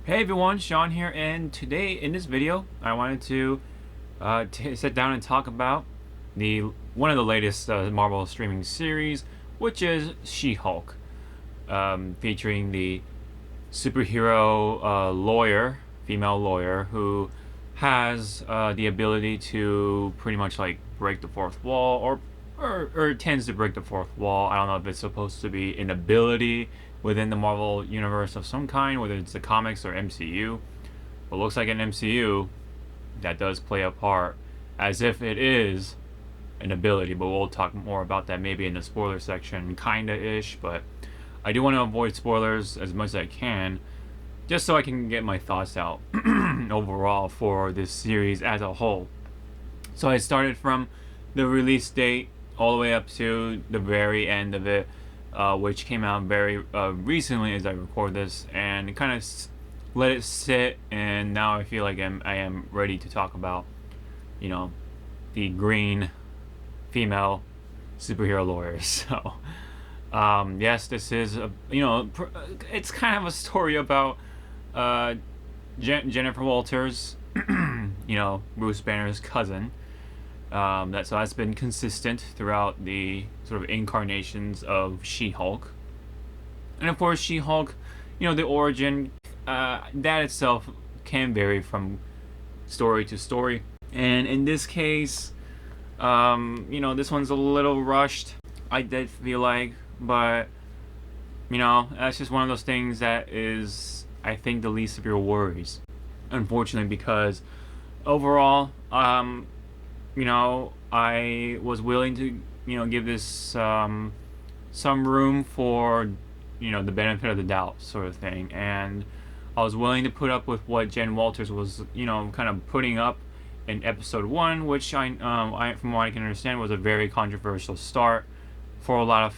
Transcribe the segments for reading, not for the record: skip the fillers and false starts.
Hey everyone, Sean here, and today in this video I wanted to sit down and talk about the one of the latest Marvel streaming series, which is She-Hulk, featuring the superhero female lawyer, who has the ability to pretty much like break the fourth wall, or tends to break the fourth wall. I don't know if it's supposed to be an ability within the Marvel universe of some kind, whether it's the comics or MCU. But it looks like an MCU that does play a part, as if it is an ability. But we'll talk more about that maybe in the spoiler section, kinda-ish. But I do want to avoid spoilers as much as I can, just so I can get my thoughts out overall for this series as a whole. So I started from the release date all the way up to the very end of it, which came out very recently as I record this, and kind of let it sit, and now I feel like I am ready to talk about, the green female superhero lawyers. So, yes, this is it's kind of a story about Jennifer Walters, Bruce Banner's cousin. That's been consistent throughout the sort of incarnations of She-Hulk. And of course, She-Hulk, the origin, that itself can vary from story to story. And in this case, this one's a little rushed, I did feel like, but, that's just one of those things that is, I think, the least of your worries. Unfortunately, because overall, I was willing to, give this some room for, the benefit of the doubt sort of thing. And I was willing to put up with what Jen Walters was, kind of putting up in episode 1, which I from what I can understand, was a very controversial start for a lot of,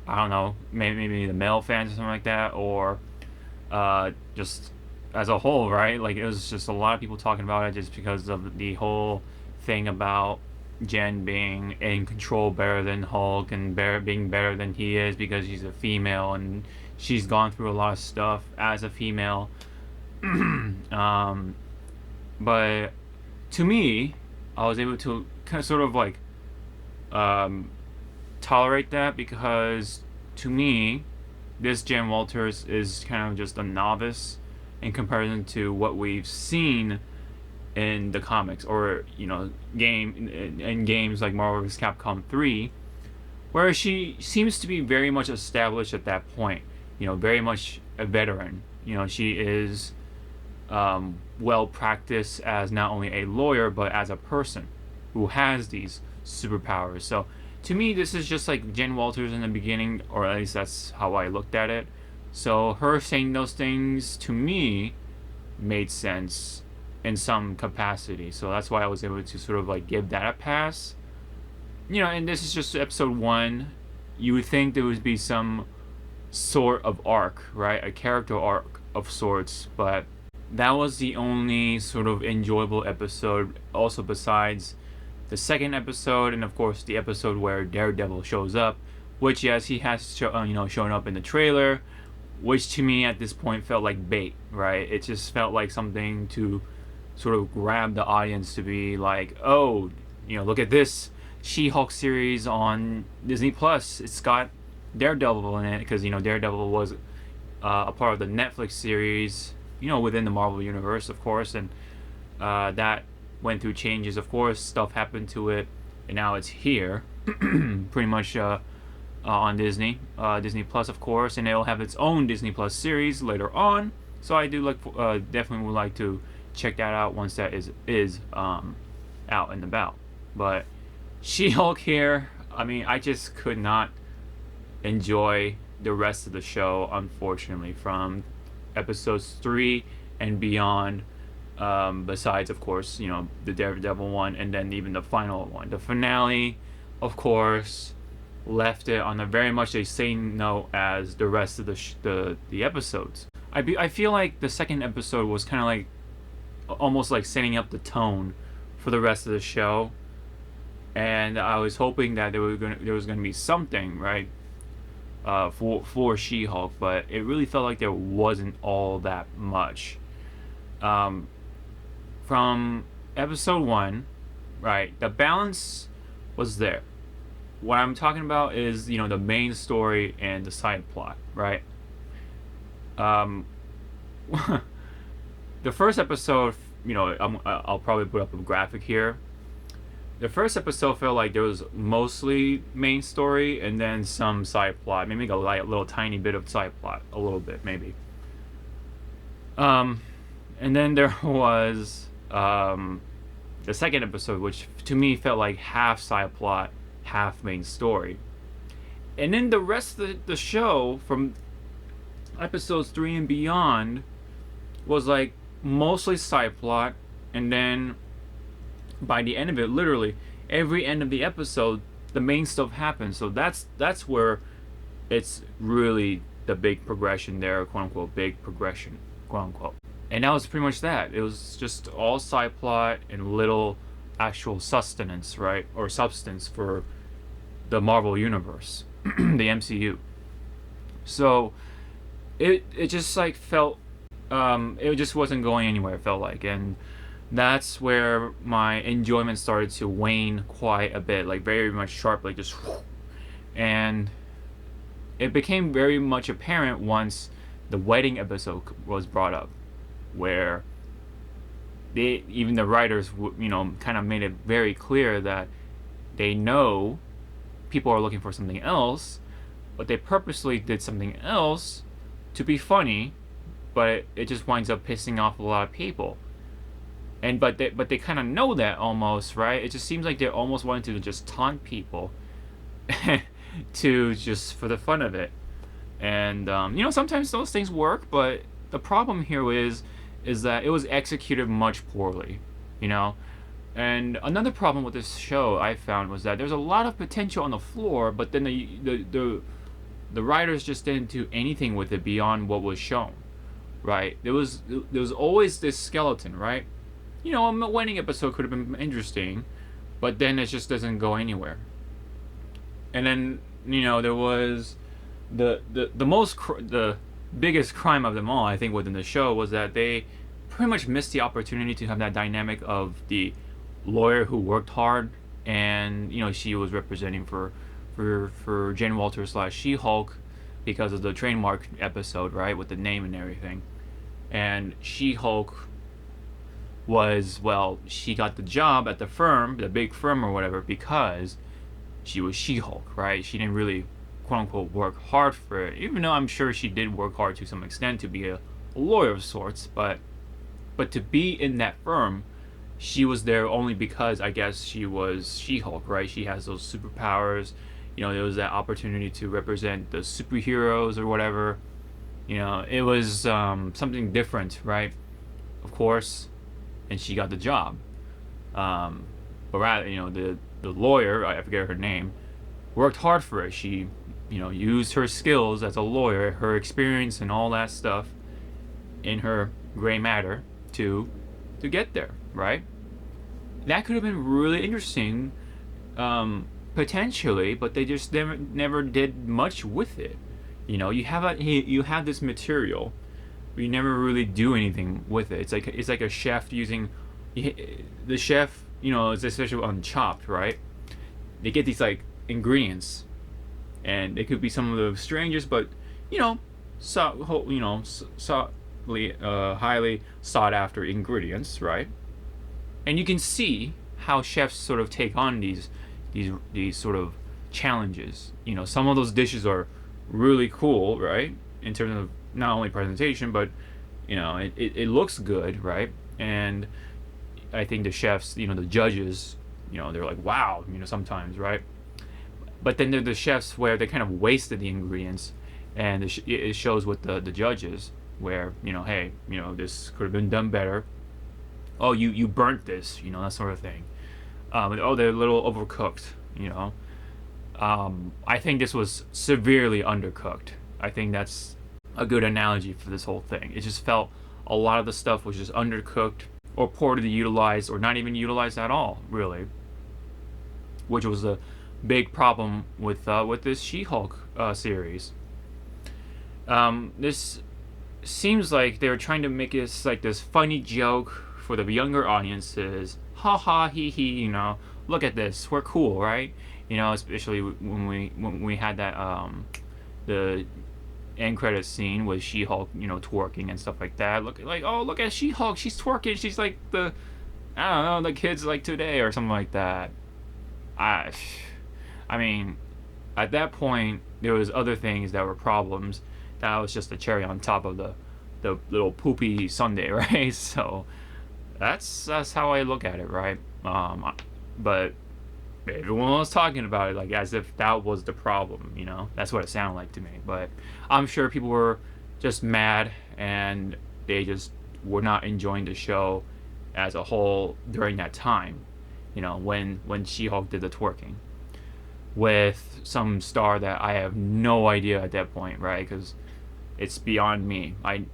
I don't know, maybe the male fans or something like that, or just as a whole, right? Like, it was just a lot of people talking about it just because of the whole thing about Jen being in control better than Hulk, and being better than he is because she's a female and she's gone through a lot of stuff as a female. But to me, I was able to kind of sort of like tolerate that, because to me, this Jen Walters is kind of just a novice in comparison to what we've seen in the comics, or in games like Marvel vs. Capcom 3, where she seems to be very much established at that point, very much a veteran. She is well practiced as not only a lawyer, but as a person who has these superpowers. So to me, this is just like Jen Walters in the beginning, or at least that's how I looked at it. So her saying those things to me made sense in some capacity, so that's why I was able to sort of like give that a pass. And this is just episode 1. You would think there would be some sort of arc, right? A character arc of sorts, but that was the only sort of enjoyable episode, also besides the second episode, and of course the episode where Daredevil shows up, which, yes, he has shown up in the trailer, which to me at this point felt like bait, right? It just felt like something to sort of grab the audience to be like, oh, look at this She-Hulk series on Disney Plus. It's got Daredevil in it, because Daredevil was a part of the Netflix series, within the Marvel universe, of course, and that went through changes. Of course, stuff happened to it, and now it's here, pretty much on Disney Plus, of course, and it'll have its own Disney Plus series later on. So I do definitely would like to check that out once that is out and about. But She-Hulk here, I just could not enjoy the rest of the show, unfortunately, from episodes 3 and beyond, besides, of course, the Daredevil one, and then even the final one. The finale, of course, left it on a very much the same note as the rest of the episodes. I feel like the second episode was kind of like almost like setting up the tone for the rest of the show, and I was hoping that there was going to be something, right, for She-Hulk, but it really felt like there wasn't all that much. Um, from episode one, right? The balance was there. What I'm talking about is, the main story and the side plot, right? Um, the first episode, I'll probably put up a graphic here. The first episode felt like there was mostly main story and then some side plot, maybe a little tiny bit of side plot, a little bit maybe. And then there was the second episode, which to me felt like half side plot, half main story. And then the rest of the show, from episodes 3 and beyond, was like mostly side plot, and then by the end of it, literally every end of the episode, the main stuff happens. So that's where it's really the big progression there, quote unquote, big progression, quote unquote. And that was pretty much that. It was just all side plot and little actual sustenance, right, or substance for the Marvel universe, the MCU. So it just like felt it just wasn't going anywhere. It felt like, and that's where my enjoyment started to wane quite a bit, like very much sharp, like just, and it became very much apparent once the wedding episode was brought up, where even the writers, kind of made it very clear that they know people are looking for something else, but they purposely did something else to be funny, but it just winds up pissing off a lot of people. And but they kind of know that almost, right? It just seems like they're almost wanting to just taunt people to just for the fun of it. And sometimes those things work, but the problem here is that it was executed much poorly, you know. And another problem with this show I found was that there's a lot of potential on the floor, but then the writers just didn't do anything with it beyond what was shown, right? There was always this skeleton, right? A wedding episode could have been interesting, but then it just doesn't go anywhere. And then there was the biggest crime of them all, I think, within the show was that they pretty much missed the opportunity to have that dynamic of the lawyer who worked hard, and she was representing for Jen Walters / She-Hulk because of the trademark episode, right, with the name and everything. And She-Hulk she got the job at the firm, the big firm or whatever, because she was She-Hulk, right? She didn't really, quote unquote, work hard for it, even though I'm sure she did work hard to some extent to be a lawyer of sorts, but to be in that firm, she was there only because I guess she was She-Hulk, right? She has those superpowers. There was that opportunity to represent the superheroes or whatever. It was something different, right? Of course, and she got the job. But rather, the lawyer, I forget her name, worked hard for it. She, used her skills as a lawyer, her experience and all that stuff in her gray matter to get there, right? That could have been really interesting, potentially, but they just never did much with it. You have this material, but you never really do anything with it. It's like a chef using the chef. It's especially on Chopped, right? They get these like ingredients, and they could be some of the strangest, but highly sought after ingredients, right? And you can see how chefs sort of take on these sort of challenges. Some of those dishes are really cool, right? In terms of not only presentation, but it looks good, right? And I think the chefs, the judges, they're like, wow, sometimes, right? But then there are the chefs where they kind of wasted the ingredients, and it shows with the judges where hey, this could have been done better. Oh, you burnt this, that sort of thing. They're a little overcooked, I think this was severely undercooked. I think that's a good analogy for this whole thing. It just felt a lot of the stuff was just undercooked or poorly utilized or not even utilized at all, really. Which was a big problem with this She-Hulk series. This seems like they were trying to make it like this funny joke for the younger audiences. Ha ha he he, look at this, we're cool, right? Especially when we had that the end credit scene with She-Hulk, twerking and stuff like that. Look at She-Hulk, she's twerking, she's like I don't know, the kids like today or something like that. I I mean, at that point there was other things that were problems. That was just the cherry on top of the little poopy sundae, right? So that's how I look at it, right? But everyone was talking about it like as if that was the problem, That's what it sounded like to me. But I'm sure people were just mad and they just were not enjoying the show as a whole during that time, when She-Hulk did the twerking with some star that I have no idea at that point, right? Because it's beyond me. I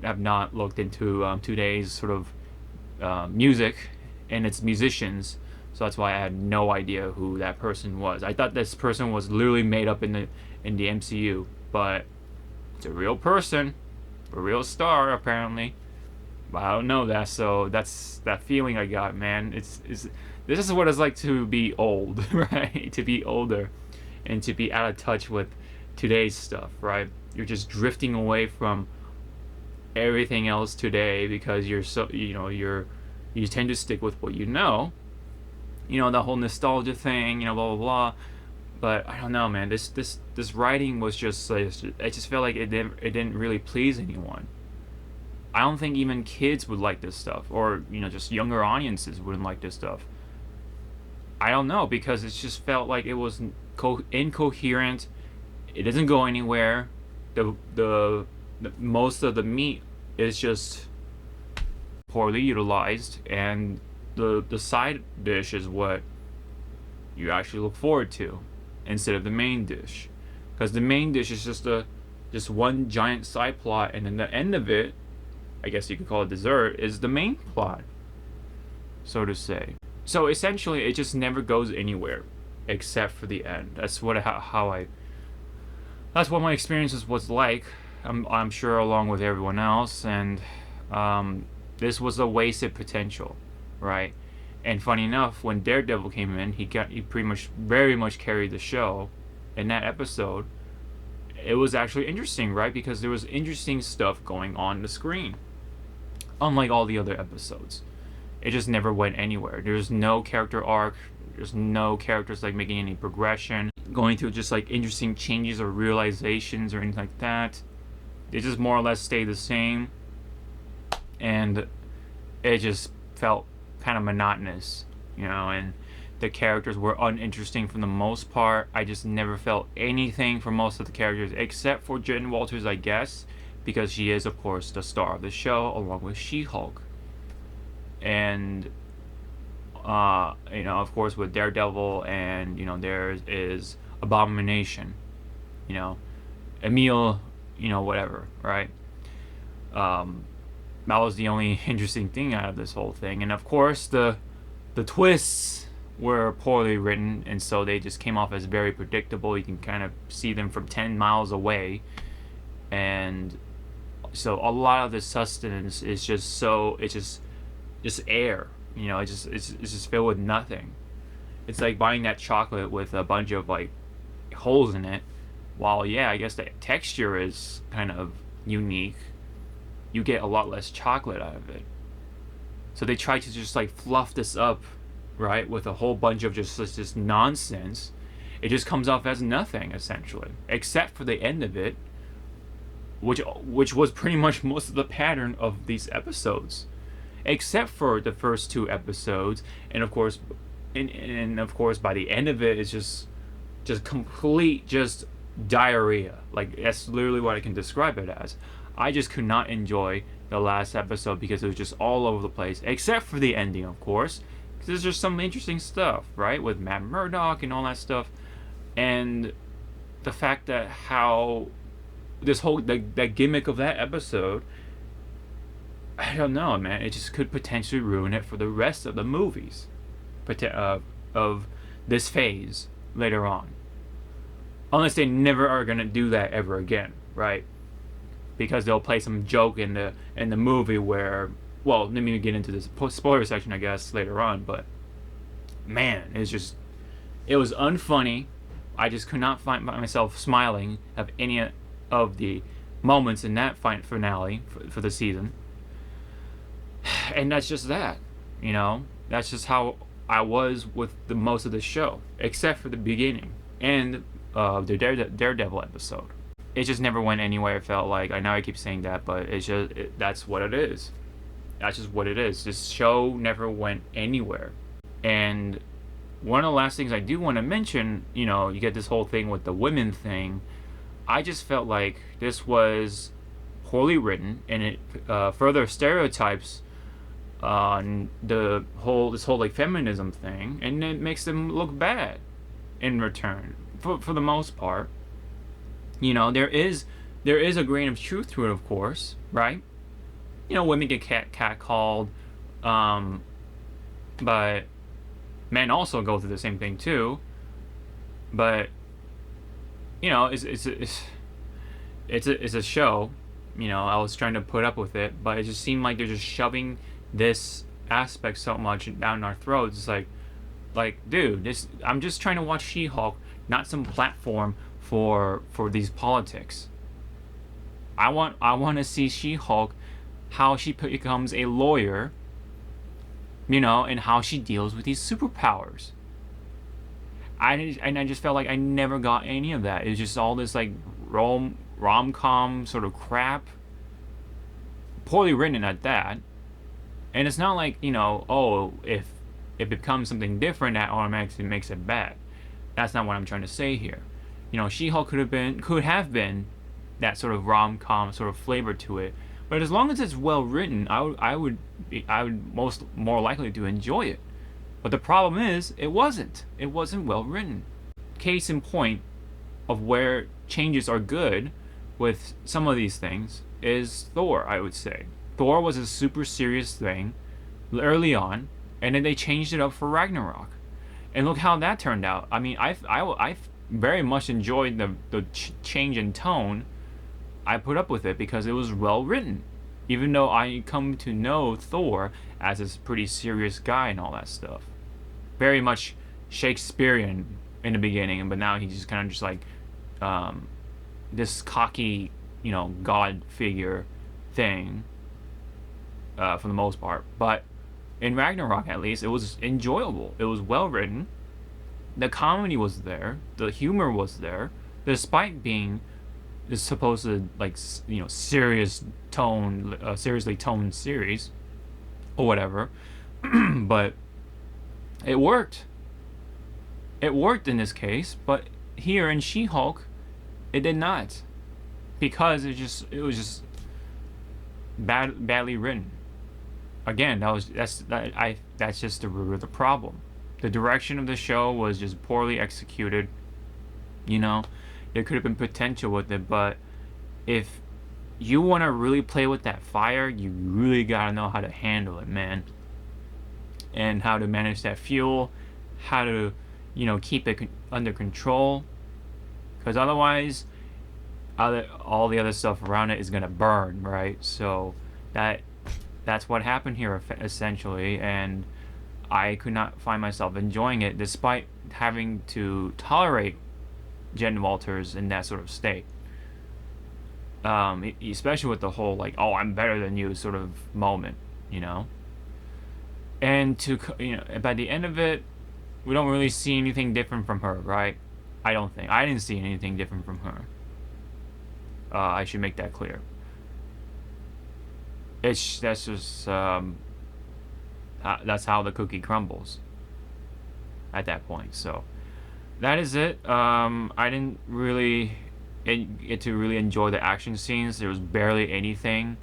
have not looked into today's sort of music and its musicians, so that's why I had no idea who that person was. I thought this person was literally made up in the MCU, but it's a real person, a real star apparently. But I don't know that, so that's that feeling I got, man. It's this is what it's like to be old, right? To be older, and to be out of touch with today's stuff, right? You're just drifting away from everything else today because you're so you tend to stick with what you know. The whole nostalgia thing, blah blah blah. But I don't know, man. This writing was just I just felt like it didn't really please anyone. I don't think even kids would like this stuff, or just younger audiences wouldn't like this stuff. I don't know, because it just felt like it was incoherent. It doesn't go anywhere. The most of the meat is just poorly utilized, and the side dish is what you actually look forward to instead of the main dish, because the main dish is just one giant side plot, and then the end of it, I guess you could call it dessert, is the main plot, so to say. So essentially, it just never goes anywhere except for the end. That's what that's what my experiences was like. I'm sure along with everyone else, and this was a wasted potential, right? And funny enough, when Daredevil came in, he pretty much very much carried the show in that episode. It was actually interesting, right? Because there was interesting stuff going on the screen, unlike all the other episodes. It just never went anywhere. There's no character arc. There's no characters like making any progression, going through just like interesting changes or realizations or anything like that. They just more or less stay the same, and it just felt kind of monotonous, and the characters were uninteresting for the most part. I just never felt anything for most of the characters except for Jen Walters, I guess, because she is of course the star of the show along with She-Hulk. And of course with Daredevil, and there is Abomination, Emil, whatever, right? That was the only interesting thing out of this whole thing. And of course the twists were poorly written, and so they just came off as very predictable. You can kind of see them from 10 miles away, and so a lot of the sustenance is just just air. It's just filled with nothing. It's like buying that chocolate with a bunch of like holes in it. While yeah, I guess the texture is kind of unique, you get a lot less chocolate out of it. So they try to just like fluff this up, right, with a whole bunch of just nonsense. It just comes off as nothing essentially, except for the end of it, which was pretty much most of the pattern of these episodes, except for the first two episodes, and of course by the end of it, it's just complete just diarrhea. Like that's literally what I can describe it as. I just could not enjoy the last episode because it was just all over the place, except for the ending, of course, because there's just some interesting stuff, right, with Matt Murdock and all that stuff, and the fact that how this whole that gimmick of that episode, I don't know, man. It just could potentially ruin it for the rest of the movies, of this phase later on, unless they never are gonna do that ever again, right? because they'll play some joke in the movie where, well, let me get into this spoiler section, I guess, later on. But man, it was unfunny. I just could not find myself smiling of any of the moments in that finale for the season. And that's just that, you know. That's just how I was with the most of the show, except for the beginning and the Daredevil episode. It just never went anywhere. It felt like, I know I keep saying that, but that's what it is. That's just what it is. This show never went anywhere. And one of the last things I do want to mention, you know, you get this whole thing with the women thing. I just felt like this was poorly written, and it further stereotypes on this whole like feminism thing, and it makes them look bad in return for the most part. You know, there is a grain of truth to it, of course, right? You know, women get catcalled, but men also go through the same thing too. But you know, it's a show. You know, I was trying to put up with it, but it just seemed like they're just shoving this aspect so much down our throats. It's like, dude, I'm just trying to watch She-Hulk, not some platform for these politics. I want to see She-Hulk, how she becomes a lawyer, you know, and how she deals with these superpowers. I just felt like I never got any of that. It was just all this like rom-com sort of crap, poorly written at that. And it's not like, you know, oh, if it becomes something different, that automatically makes it bad. That's not what I'm trying to say here. You know, She-Hulk could have been that sort of rom-com sort of flavor to it. But as long as it's well written, I would more likely to enjoy it. But the problem is, it wasn't well written. Case in point of where changes are good with some of these things is Thor, I would say. Thor was a super serious thing early on, and then they changed it up for Ragnarok. And look how that turned out. I mean, I very much enjoyed the change in tone. I put up with it because it was well written. Even though I come to know Thor as this pretty serious guy and all that stuff. Very much Shakespearean in the beginning, but now he's just kind of just like this cocky, you know, god figure thing for the most part. But in Ragnarok, at least, it was enjoyable. It was well written. The comedy was there. The humor was there, despite being this supposed like, you know, seriously toned series or whatever. But it worked. It worked in this case, but here in She-Hulk, it did not, because it was just badly written. Again, that's just the root of the problem. The direction of the show was just poorly executed. You know, there could have been potential with it, but if you want to really play with that fire, you really gotta know how to handle it, man. And how to manage that fuel, how to, you know, keep it under control. Because otherwise, all the other stuff around it is gonna burn, right? So that's what happened here essentially, and I could not find myself enjoying it despite having to tolerate Jen Walters in that sort of state. Especially with the whole like, oh, I'm better than you sort of moment, you know. And by the end of it, we don't really see anything different from her, right? I didn't see anything different from her. I should make that clear. That's just that's how the cookie crumbles at that point. So that is it. I didn't really get to really enjoy the action scenes. There was barely anything.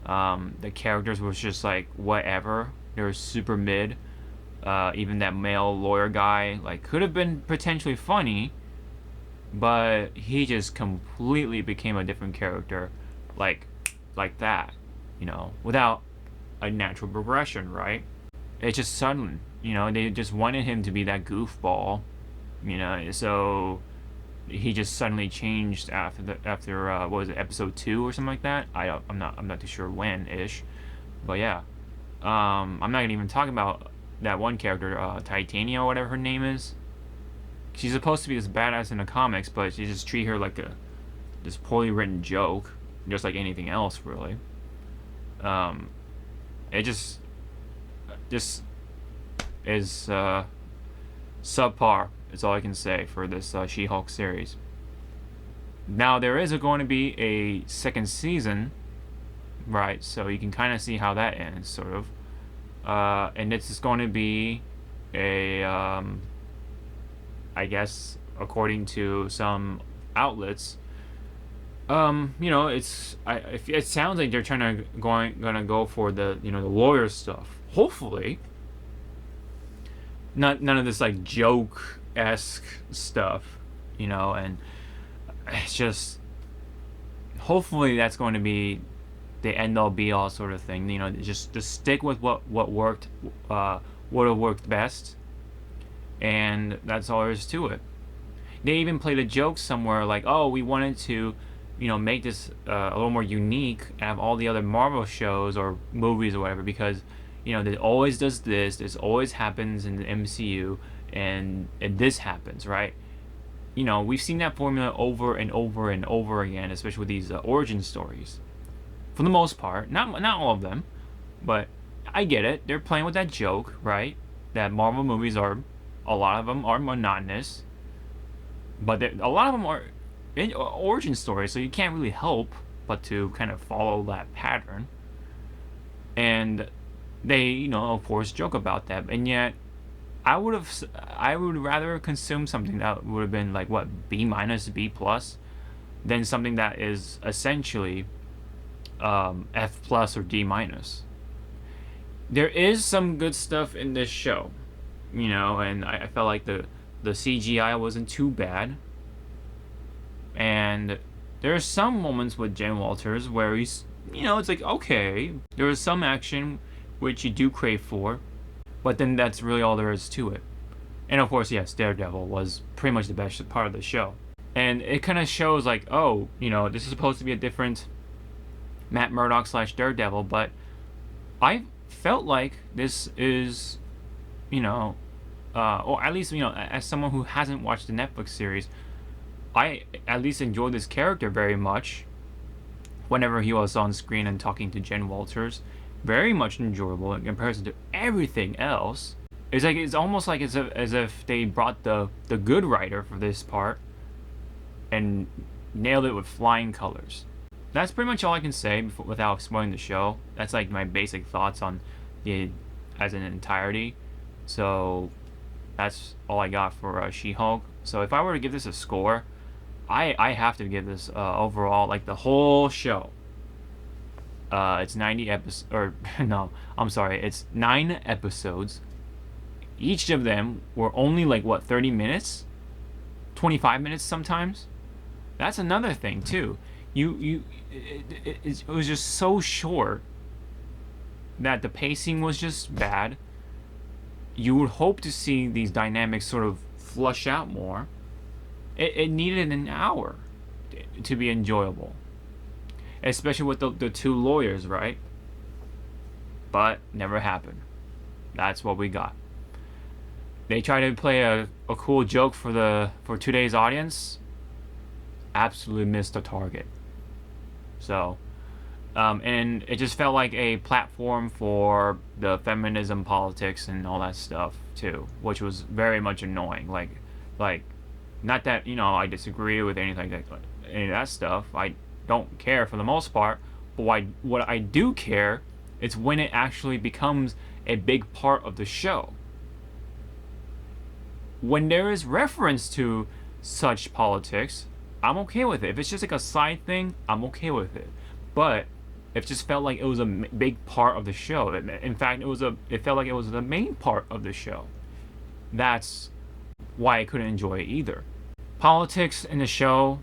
The characters was just like whatever. They were super mid. Even that male lawyer guy, like, could have been potentially funny, but he just completely became a different character, like that, you know, without a natural progression, right? It's just sudden, you know, they just wanted him to be that goofball, you know, so he just suddenly changed after what was it, episode 2 or something like that. I'm not too sure when ish, but yeah. I'm not even talking about that one character, Titania, or whatever her name is. She's supposed to be this badass in the comics, but she just treat her like this poorly written joke, just like anything else, really. Um, it just is subpar. Is all I can say for this She-Hulk series. Now there is going to be a second season, right? So you can kind of see how that ends, sort of. And this is going to be a, I guess, according to some outlets, it sounds like they're gonna go for the the lawyer stuff. Hopefully, none of this like joke esque stuff, and it's just hopefully that's going to be the end all be all sort of thing. Just to stick with what worked, would have worked best, and that's all there is to it. They even played a joke somewhere like, oh, we wanted to, make this a little more unique out of all the other Marvel shows or movies or whatever, because it always does this always happens in the MCU, and this happens, right? We've seen that formula over and over and over again, especially with these origin stories. For the most part, not all of them, but I get it. They're playing with that joke, right? That Marvel movies a lot of them are monotonous, but a lot of them are origin stories, so you can't really help but to kind of follow that pattern. And they, of course, joke about that, and yet I would rather consume something that would have been like what, B minus, B plus, than something that is essentially F plus or D minus. There is some good stuff in this show, and I felt like the CGI wasn't too bad. And there are some moments with Jen Walters where he's, it's like, okay, there is some action which you do crave for, but then that's really all there is to it. And of course, yes, Daredevil was pretty much the best part of the show. And it kind of shows like, oh, this is supposed to be a different Matt Murdock / Daredevil, but I felt like this is, or at least, as someone who hasn't watched the Netflix series, I at least enjoyed this character very much whenever he was on screen and talking to Jen Walters. Very much enjoyable in comparison to everything else. It's almost like as if they brought the good writer for this part and nailed it with flying colors. That's pretty much all I can say without spoiling the show. That's like my basic thoughts on the as an entirety. So that's all I got for She-Hulk. So if I were to give this a score, I have to give this overall, like the whole show. It's 90 episodes, or no, I'm sorry, it's 9 episodes. Each of them were only like 30 minutes, 25 minutes sometimes. That's another thing too. It was just so short that the pacing was just bad. You would hope to see these dynamics sort of flush out more. It needed an hour to be enjoyable, especially with the two lawyers, right? But never happened. That's what we got. They tried to play a cool joke for today's audience. Absolutely missed the target. So, and it just felt like a platform for the feminism politics and all that stuff too, which was very much annoying. Like, not that I disagree with anything any of that stuff. I don't care for the most part, but what I do care is when it actually becomes a big part of the show. When there is reference to such politics, I'm okay with it. If it's just like a side thing, I'm okay with it. But it just felt like it was a big part of the show. In fact, it felt like it was the main part of the show. That's why I couldn't enjoy it either. Politics in the show,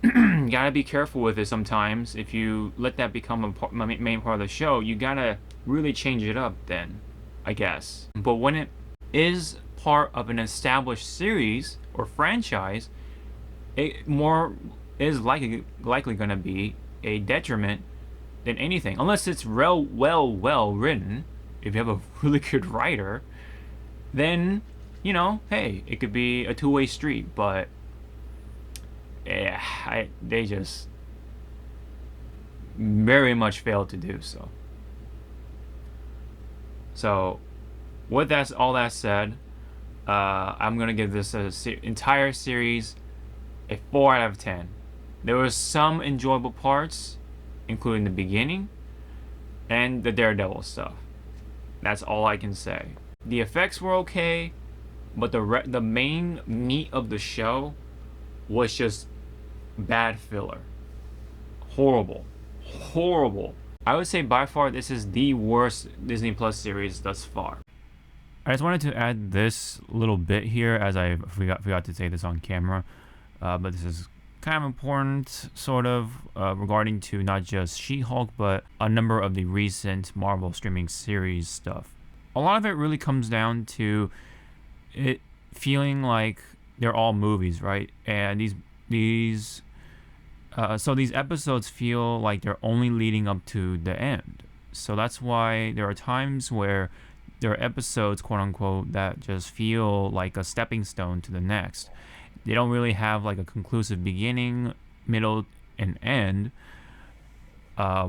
you gotta be careful with it sometimes. If you let that become a main part of the show, you gotta really change it up then, I guess. But when it is part of an established series or franchise, it more is likely going to be a detriment than anything, unless it's well written. If you have a really good writer, then hey, it could be a two-way street. But yeah, they just very much failed to do so. So, with all that said, I'm gonna give this entire series a 4 out of 10. There were some enjoyable parts, including the beginning and the Daredevil stuff. That's all I can say. The effects were okay, but the main meat of the show was just bad filler. Horrible. I would say by far this is the worst Disney Plus series thus far. I just wanted to add this little bit here, as I forgot to say this on camera, but this is kind of important, sort of, regarding to not just She-Hulk, but a number of the recent Marvel streaming series stuff. A lot of it really comes down to it feeling like they're all movies, right? And these episodes feel like they're only leading up to the end. So that's why there are times where there are episodes, quote unquote, that just feel like a stepping stone to the next. They don't really have like a conclusive beginning, middle, and end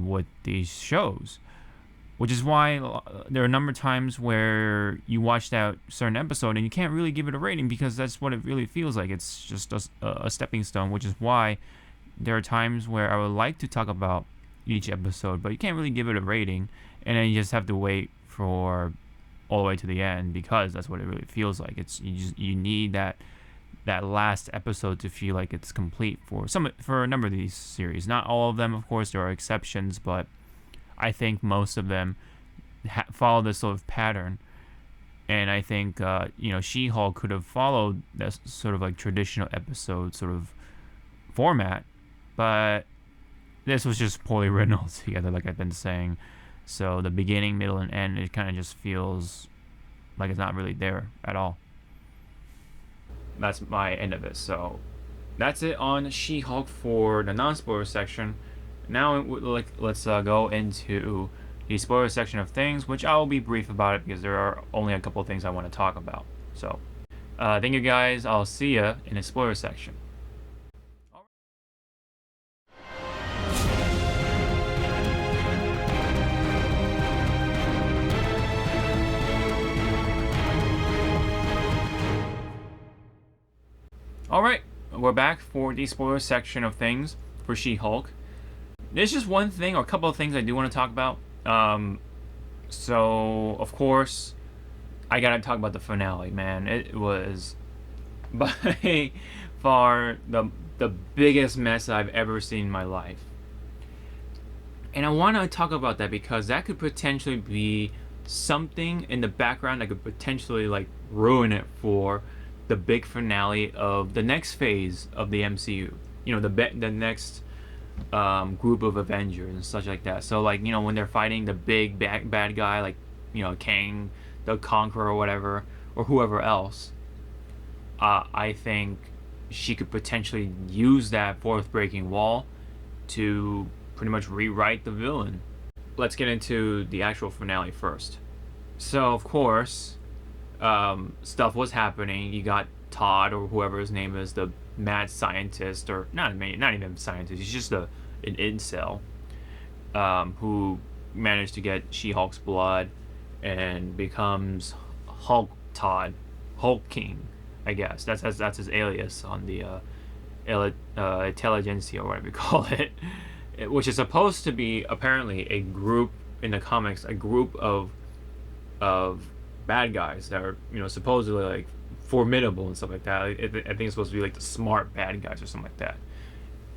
with these shows. Which is why there are a number of times where you watch that certain episode and you can't really give it a rating, because that's what it really feels like. It's just a stepping stone, which is why there are times where I would like to talk about each episode, but you can't really give it a rating, and then you just have to wait for all the way to the end, because that's what it really feels like. You need that last episode to feel like it's complete for a number of these series. Not all of them, of course, there are exceptions, but I think most of them follow this sort of pattern. And I think She-Hulk could have followed this sort of like traditional episode sort of format, but this was just poorly written altogether, like I've been saying. So the beginning, middle, and end, it kind of just feels like it's not really there at all. That's my end of it. So that's it on She-Hulk for the non-spoiler section. Now let's go into the spoiler section of things, which I will be brief about it because there are only a couple of things I want to talk about. So thank you guys. I'll see you in the spoiler section. Alright, we're back for the spoiler section of things for She-Hulk. There's just one thing, or a couple of things I do want to talk about. So, of course, I gotta talk about the finale, man. It was by far the biggest mess I've ever seen in my life. And I want to talk about that because that could potentially be something in the background that could potentially like ruin it for the big finale of the next phase of the MCU. The next group of Avengers and such like that. So like when they're fighting the big bad guy, like Kang the Conqueror or whatever, or whoever else, I think she could potentially use that fourth breaking wall to pretty much rewrite the villain. Let's get into the actual finale first. So of course, stuff was happening. You got Todd, or whoever his name is, the mad scientist, or not even scientist. He's just an incel, who managed to get She-Hulk's blood and becomes Hulk Todd, Hulk King, I guess. That's his alias on the intelligentsia, or whatever you call it, which is supposed to be apparently a group in the comics, a group of bad guys that are supposedly like formidable and stuff like that. I think it's supposed to be like the smart bad guys or something like that.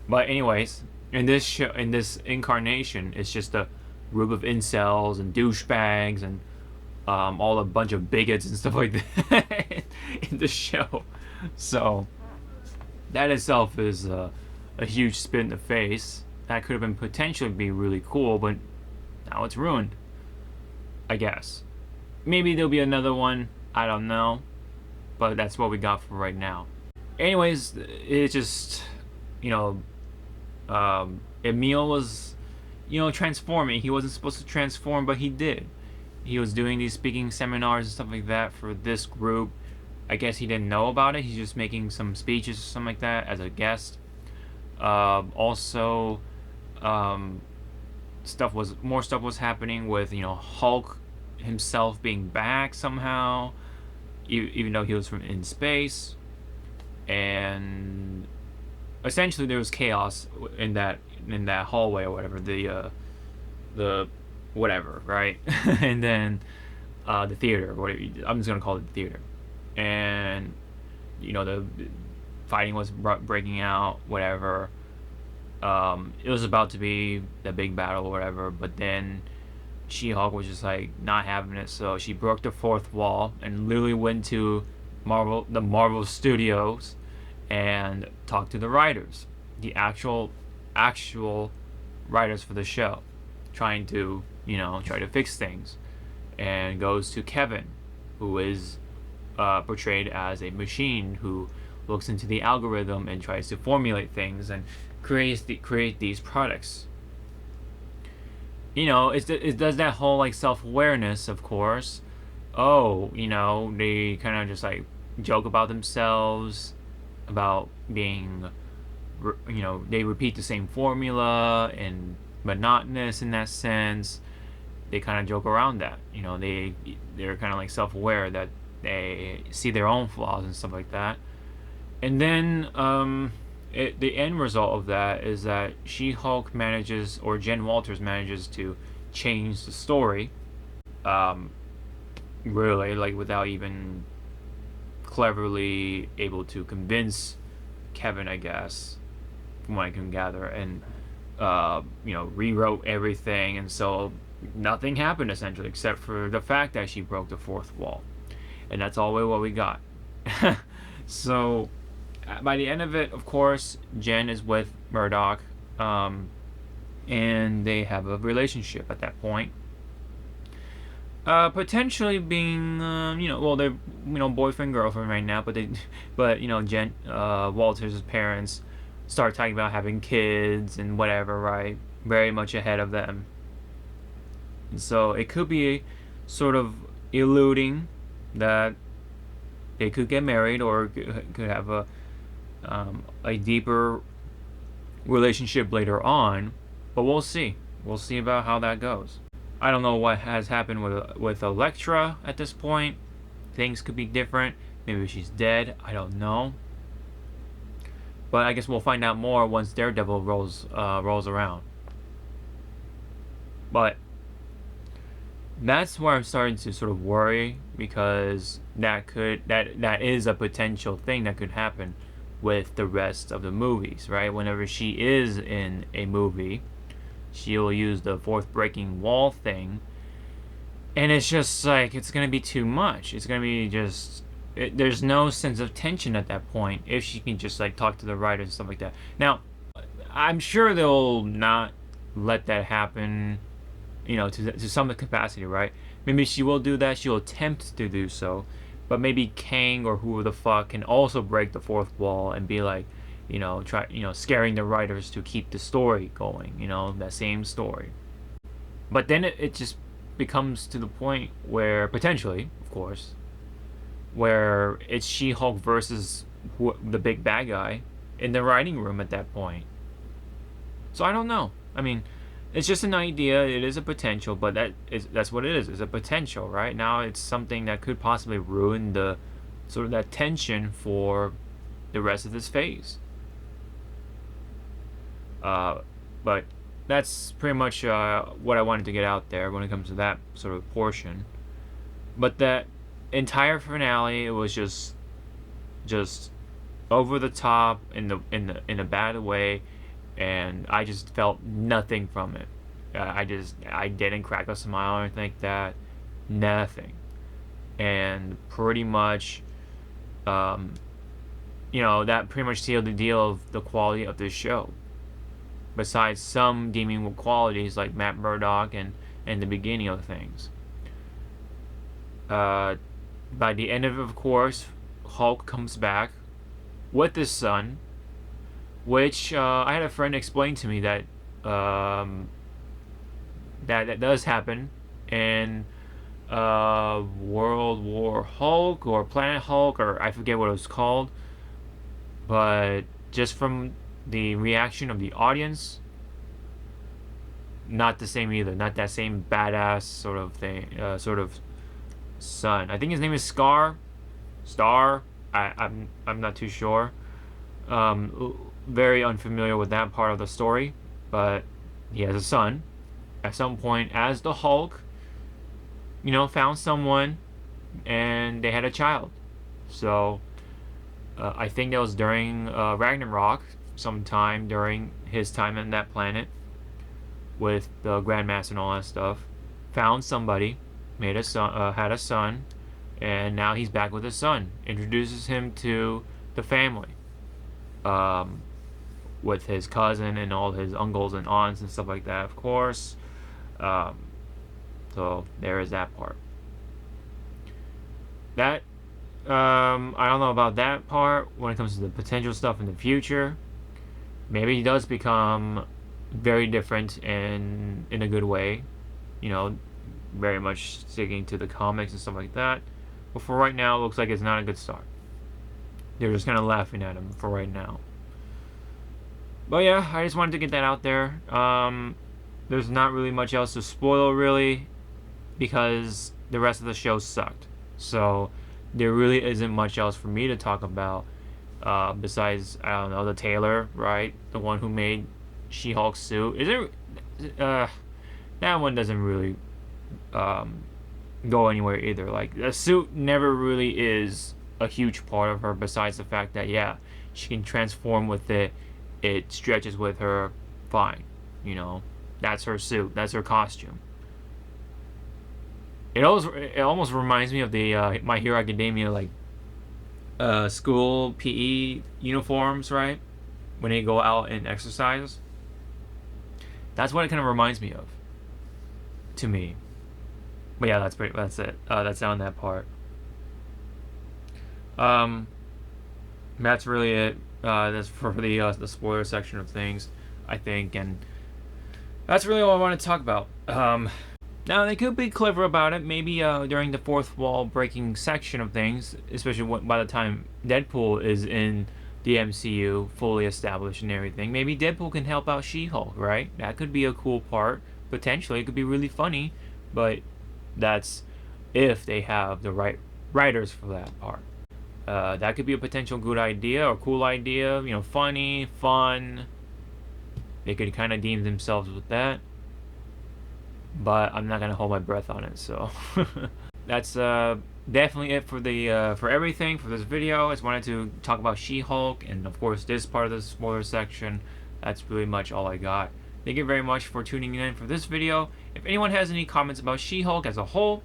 But anyways, in this incarnation, it's just a group of incels and douchebags and all a bunch of bigots and stuff like that in the show. So that itself is a huge spin in the face. That could have been potentially be really cool, but now it's ruined, I guess. Maybe there'll be another one, I don't know, but that's what we got for right now. Anyways, it just, you know, Emil was, transforming. He wasn't supposed to transform, but he did. He was doing these speaking seminars and stuff like that for this group. I guess he didn't know about it. He's just making some speeches or something like that as a guest. Also, um, more stuff was happening with Hulk himself being back somehow, even though he was from in space, and essentially there was chaos in that hallway or whatever, the whatever, right? And then the theater, whatever, I'm just gonna call it the theater, and the fighting was breaking out, whatever. It was about to be the big battle or whatever, but then She-Hulk was just like not having it, so she broke the fourth wall and literally went to the Marvel Studios and talked to the writers, the actual writers for the show, trying to try to fix things, and goes to Kevin, who is portrayed as a machine who looks into the algorithm and tries to formulate things and create these products. It does that whole like self-awareness, of course. Oh, they kind of just like joke about themselves, about being, they repeat the same formula and monotonous in that sense. They kind of joke around that. They're kind of like self-aware that they see their own flaws and stuff like that. And then the end result of that is that She-Hulk manages, or Jen Walters manages to change the story, um, really, like without even cleverly able to convince Kevin, I guess, from what I can gather, and rewrote everything, and so nothing happened essentially except for the fact that she broke the fourth wall, and that's all what we got. So by the end of it, of course, Jen is with Murdoch, and they have a relationship at that point. Potentially being, well, they're, boyfriend girlfriend right now, but Jen, Walter's parents start talking about having kids and whatever, right? Very much ahead of them. And so it could be sort of alluding that they could get married or could have a deeper relationship later on, but we'll see. We'll see about how that goes. I don't know what has happened with Elektra at this point. Things could be different. Maybe she's dead. I don't know. But I guess we'll find out more once Daredevil rolls around. But that's where I'm starting to sort of worry, because that is a potential thing that could happen with the rest of the movies, right? Whenever she is in a movie, she'll use the fourth breaking wall thing, and it's just like it's gonna be too much. It's gonna be just there's no sense of tension at that point if she can just like talk to the writers and stuff like that. Now, I'm sure they'll not let that happen, to some capacity, right? Maybe she will do that. She'll attempt to do so, but maybe Kang or whoever the fuck can also break the fourth wall and be like, scaring the writers to keep the story going, that same story. But then it just becomes to the point where, potentially, of course, where it's She-Hulk versus the big bad guy in the writing room at that point. So I don't know. I mean, it's just an idea. It is a potential, but that's what it is. It's a potential, right? Now it's something that could possibly ruin the sort of that tension for the rest of this phase. But that's pretty much what I wanted to get out there when it comes to that sort of portion. But that entire finale, it was just over the top in a bad way, and I just felt nothing from it. I didn't crack a smile or anything like that. Nothing. And pretty much, that pretty much sealed the deal of the quality of this show. Besides some deeming qualities like Matt Murdock and the beginning of things. By the end of it, of course, Hulk comes back with his son, which I had a friend explain to me that that does happen in World War Hulk or Planet Hulk, or I forget what it was called, but just from the reaction of the audience, not the same either. Not that same badass sort of thing, sort of son. I think his name is Star. I'm not too sure. Very unfamiliar with that part of the story, but he has a son. At some point, as the Hulk, found someone, and they had a child. So I think that was during Ragnarok, sometime during his time on that planet, with the Grandmaster and all that stuff. Found somebody, made a son, had a son, and now he's back with his son. Introduces him to the family, with his cousin and all his uncles and aunts and stuff like that, of course. So there is that part. That I don't know about that part when it comes to the potential stuff in the future. Maybe he does become very different and in a good way, very much sticking to the comics and stuff like that. But for right now, it looks like it's not a good start. They're just kind of laughing at him for right now. But yeah, I just wanted to get that out there. There's not really much else to spoil, really, because the rest of the show sucked. So there really isn't much else for me to talk about, besides, I don't know, the tailor, right? The one who made She-Hulk's suit. That one doesn't really go anywhere either. Like, the suit never really is a huge part of her, besides the fact that, yeah, she can transform with it. It stretches with her fine. That's her suit. That's her costume. It almost reminds me of the My Hero Academia, school PE uniforms, right? When they go out and exercise. That's what it kind of reminds me of, to me. But yeah, that's it. That's on that part. That's really it. That's for the spoiler section of things, I think, and that's really all I want to talk about. Now, they could be clever about it, maybe during the fourth wall breaking section of things, especially by the time Deadpool is in the MCU, fully established and everything. Maybe Deadpool can help out She-Hulk, right? That could be a cool part. Potentially, it could be really funny, but that's if they have the right writers for that part. That could be a potential good idea or cool idea, funny, fun. They could kind of deem themselves with that. But I'm not gonna hold my breath on it, so that's definitely it for everything for this video. I just wanted to talk about She-Hulk, and of course this part of the spoiler section. That's really much all I got. Thank you very much for tuning in for this video. If anyone has any comments about She-Hulk as a whole,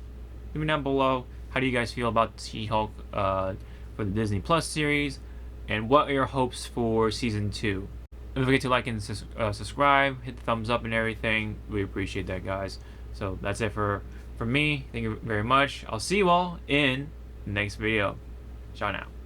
leave me down below. How do you guys feel about She-Hulk for the Disney Plus series, and what are your hopes for season 2? Don't forget to like and subscribe, hit the thumbs up and everything. We appreciate that, guys. So that's it for me. Thank you very much. I'll see you all in the next video. Ciao now.